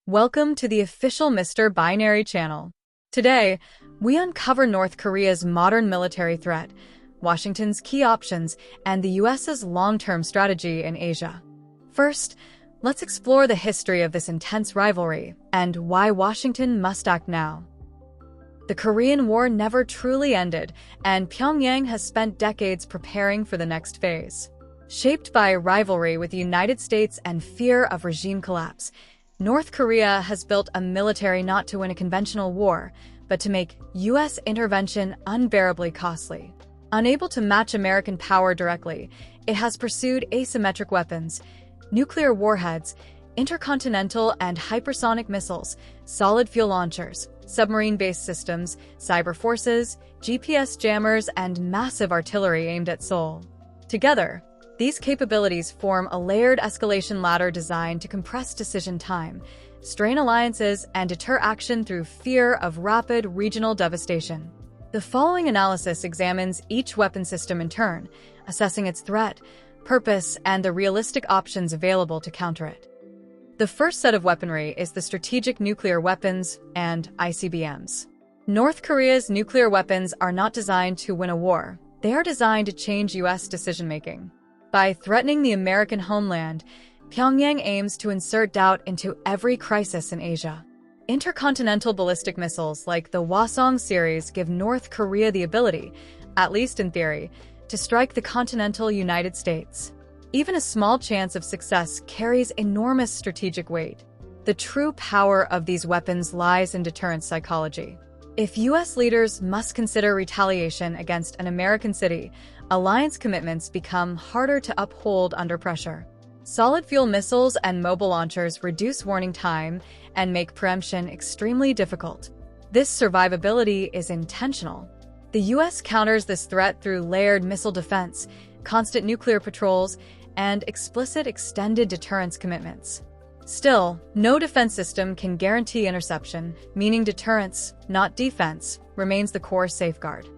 Welcome to the official Mr. Binary channel. Today, we uncover North Korea's modern military threat, Washington's key options, and the US's long-term strategy in Asia. First, let's explore the history of this intense rivalry and why Washington must act now. The Korean War never truly ended, and Pyongyang has spent decades preparing for the next phase. Shaped by rivalry with the United States and fear of regime collapse, North Korea has built a military not to win a conventional war, but to make U.S. intervention unbearably costly. Unable to match American power directly, it has pursued asymmetric weapons, nuclear warheads, intercontinental and hypersonic missiles, solid-fuel launchers, submarine-based systems, cyber forces, GPS jammers, and massive artillery aimed at Seoul. Together, these capabilities form a layered escalation ladder designed to compress decision time, strain alliances, and deter action through fear of rapid regional devastation. The following analysis examines each weapon system in turn, assessing its threat, purpose, and the realistic options available to counter it. The first set of weaponry is the strategic nuclear weapons and ICBMs. North Korea's nuclear weapons are not designed to win a war. They are designed to change U.S. decision-making. By threatening the American homeland, Pyongyang aims to insert doubt into every crisis in Asia. Intercontinental ballistic missiles like the Hwasong series give North Korea the ability, at least in theory, to strike the continental United States. Even a small chance of success carries enormous strategic weight. The true power of these weapons lies in deterrence psychology. If U.S. leaders must consider retaliation against an American city, alliance commitments become harder to uphold under pressure. Solid-fuel missiles and mobile launchers reduce warning time and make preemption extremely difficult. This survivability is intentional. The U.S. counters this threat through layered missile defense, constant nuclear patrols, and explicit extended deterrence commitments. Still, no defense system can guarantee interception, meaning deterrence, not defense, remains the core safeguard.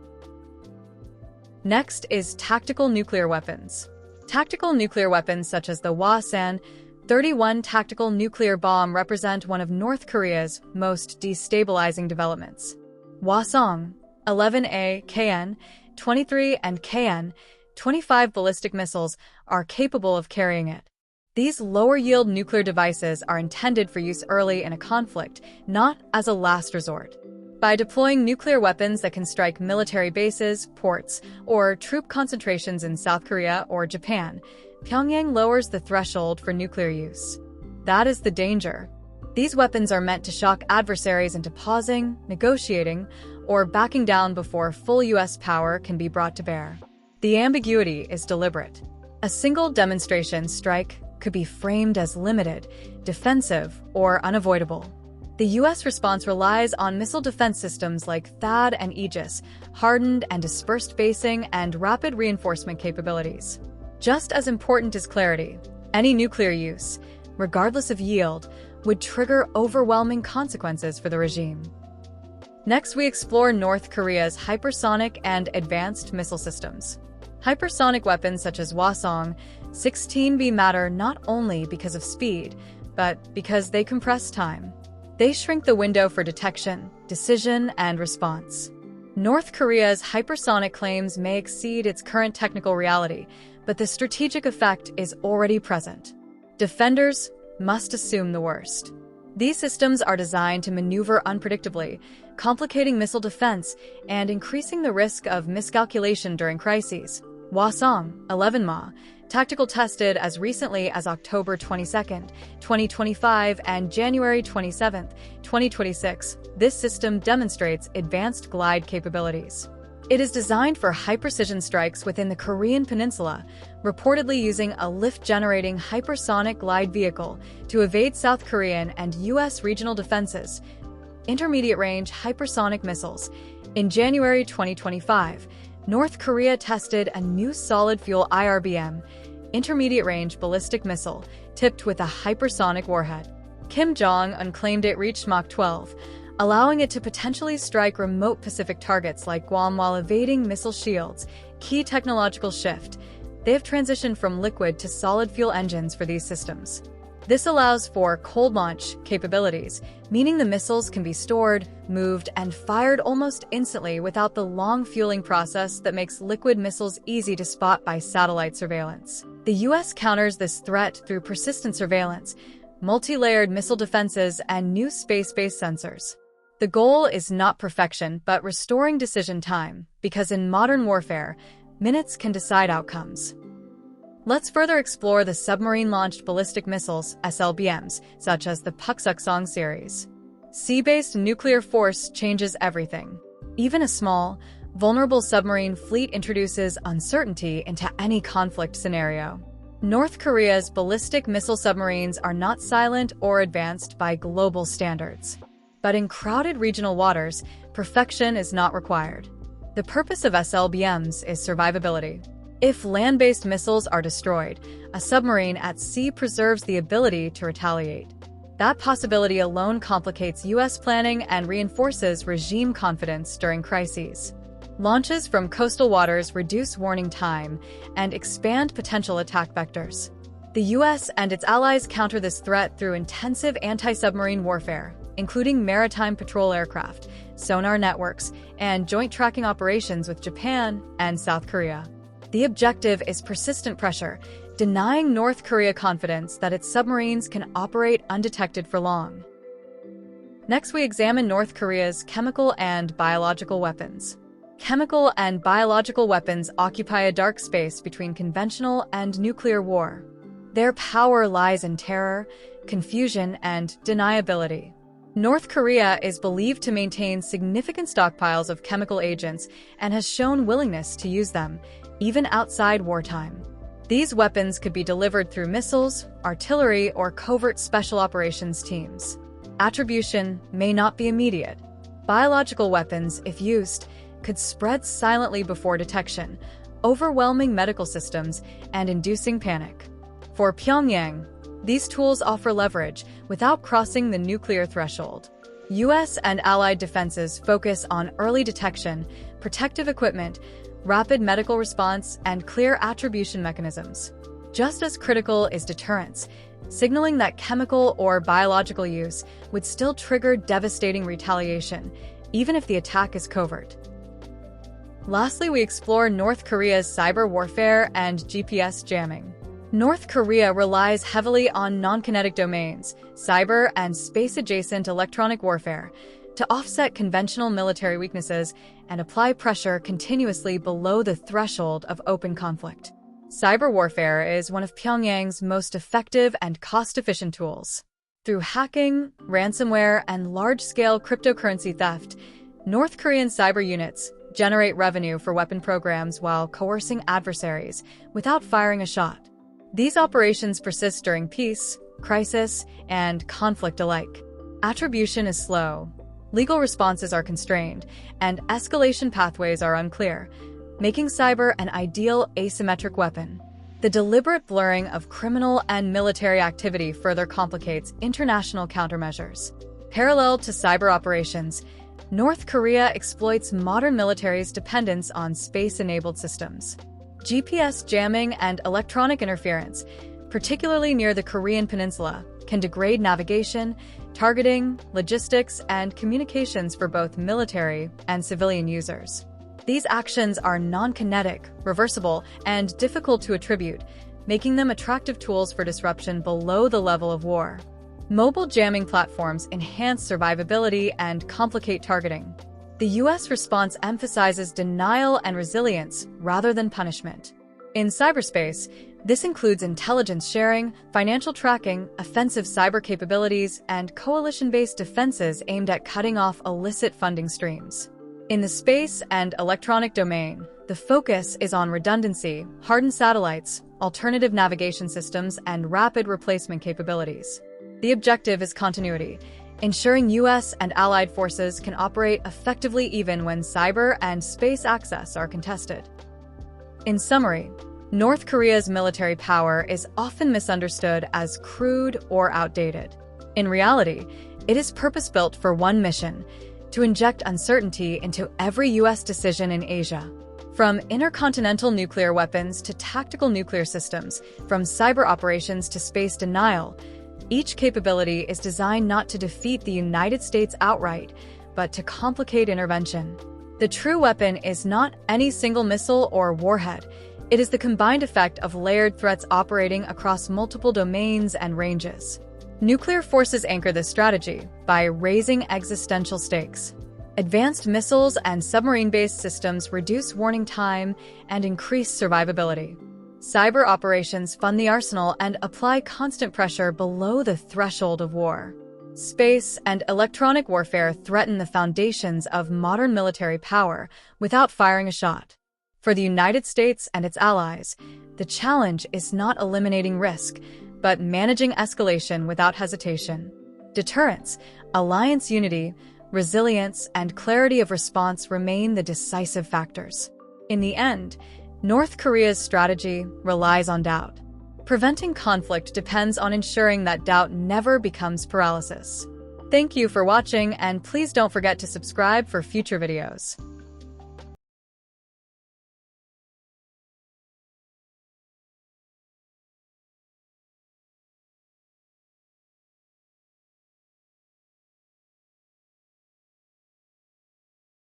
Next is tactical nuclear weapons. Tactical nuclear weapons such as the Hwasong-31 tactical nuclear bomb represent one of North Korea's most destabilizing developments. Hwasong-11A, KN-23 and KN-25 ballistic missiles are capable of carrying it. These lower-yield nuclear devices are intended for use early in a conflict, not as a last resort. By deploying nuclear weapons that can strike military bases, ports, or troop concentrations in South Korea or Japan, Pyongyang lowers the threshold for nuclear use. That is the danger. These weapons are meant to shock adversaries into pausing, negotiating, or backing down before full U.S. power can be brought to bear. The ambiguity is deliberate. A single demonstration strike could be framed as limited, defensive, or unavoidable. The U.S. response relies on missile defense systems like THAAD and Aegis, hardened and dispersed basing, and rapid reinforcement capabilities. Just as important as clarity, any nuclear use, regardless of yield, would trigger overwhelming consequences for the regime. Next, we explore North Korea's hypersonic and advanced missile systems. Hypersonic weapons such as Hwasong-16B matter not only because of speed, but because they compress time. They shrink the window for detection, decision, and response. North Korea's hypersonic claims may exceed its current technical reality, but the strategic effect is already present. Defenders must assume the worst. These systems are designed to maneuver unpredictably, complicating missile defense and increasing the risk of miscalculation during crises. Hwasong-11Ma, tactical tested as recently as October 22, 2025 and January 27, 2026, this system demonstrates advanced glide capabilities. It is designed for high-precision strikes within the Korean Peninsula, reportedly using a lift-generating hypersonic glide vehicle to evade South Korean and U.S. regional defenses. Intermediate-range hypersonic missiles. In January 2025, North Korea tested a new solid-fuel IRBM, intermediate-range ballistic missile, tipped with a hypersonic warhead. Kim Jong-un claimed it reached Mach 12, allowing it to potentially strike remote Pacific targets like Guam while evading missile shields. Key technological shift. They have transitioned from liquid to solid-fuel engines for these systems. This allows for cold launch capabilities, meaning the missiles can be stored, moved, and fired almost instantly without the long fueling process that makes liquid missiles easy to spot by satellite surveillance. The U.S. counters this threat through persistent surveillance, multi-layered missile defenses, and new space-based sensors. The goal is not perfection, but restoring decision time, because in modern warfare, minutes can decide outcomes. Let's further explore the submarine-launched ballistic missiles, SLBMs, such as the Puksuksong series. Sea-based nuclear force changes everything. Even a small, vulnerable submarine fleet introduces uncertainty into any conflict scenario. North Korea's ballistic missile submarines are not silent or advanced by global standards. But in crowded regional waters, perfection is not required. The purpose of SLBMs is survivability. If land-based missiles are destroyed, a submarine at sea preserves the ability to retaliate. That possibility alone complicates U.S. planning and reinforces regime confidence during crises. Launches from coastal waters reduce warning time and expand potential attack vectors. The U.S. and its allies counter this threat through intensive anti-submarine warfare, including maritime patrol aircraft, sonar networks, and joint tracking operations with Japan and South Korea. The objective is persistent pressure, denying North Korea confidence that its submarines can operate undetected for long. Next, we examine North Korea's chemical and biological weapons. Chemical and biological weapons occupy a dark space between conventional and nuclear war. Their power lies in terror, confusion, and deniability. North Korea is believed to maintain significant stockpiles of chemical agents and has shown willingness to use them, even outside wartime. These weapons could be delivered through missiles, artillery, or covert special operations teams. Attribution may not be immediate. Biological weapons, if used, could spread silently before detection, overwhelming medical systems and inducing panic. For Pyongyang, these tools offer leverage without crossing the nuclear threshold. U.S. and allied defenses focus on early detection, protective equipment, rapid medical response, and clear attribution mechanisms. Just as critical is deterrence, signaling that chemical or biological use would still trigger devastating retaliation, even if the attack is covert. Lastly, we explore North Korea's cyber warfare and GPS jamming. North Korea relies heavily on non-kinetic domains, cyber and space-adjacent electronic warfare, to offset conventional military weaknesses and apply pressure continuously below the threshold of open conflict. Cyber warfare is one of Pyongyang's most effective and cost-efficient tools. Through hacking, ransomware, and large-scale cryptocurrency theft, North Korean cyber units generate revenue for weapon programs while coercing adversaries without firing a shot. These operations persist during peace, crisis, and conflict alike. Attribution is slow, legal responses are constrained, and escalation pathways are unclear, making cyber an ideal asymmetric weapon. The deliberate blurring of criminal and military activity further complicates international countermeasures. Parallel to cyber operations, North Korea exploits modern military's dependence on space-enabled systems. GPS jamming and electronic interference, particularly near the Korean Peninsula, can degrade navigation, targeting, logistics, and communications for both military and civilian users. These actions are non-kinetic, reversible, and difficult to attribute, making them attractive tools for disruption below the level of war. Mobile jamming platforms enhance survivability and complicate targeting. The U.S. response emphasizes denial and resilience rather than punishment. In cyberspace, this includes intelligence sharing, financial tracking, offensive cyber capabilities, and coalition-based defenses aimed at cutting off illicit funding streams. In the space and electronic domain, the focus is on redundancy, hardened satellites, alternative navigation systems, and rapid replacement capabilities. The objective is continuity, ensuring U.S. and allied forces can operate effectively even when cyber and space access are contested. In summary, North Korea's military power is often misunderstood as crude or outdated. In reality, it is purpose-built for one mission: to inject uncertainty into every U.S. decision in Asia. From intercontinental nuclear weapons to tactical nuclear systems, from cyber operations to space denial, Each capability is designed not to defeat the United States outright, but to complicate intervention. The true weapon is not any single missile or warhead. It is the combined effect of layered threats operating across multiple domains and ranges. Nuclear forces anchor this strategy by raising existential stakes. Advanced missiles and submarine-based systems reduce warning time and increase survivability. Cyber operations fund the arsenal and apply constant pressure below the threshold of war. Space and electronic warfare threaten the foundations of modern military power without firing a shot. For the United States and its allies, the challenge is not eliminating risk, but managing escalation without hesitation. Deterrence, alliance unity, resilience, and clarity of response remain the decisive factors. In the end, North Korea's strategy relies on doubt. Preventing conflict depends on ensuring that doubt never becomes paralysis. Thank you for watching, and please don't forget to subscribe for future videos.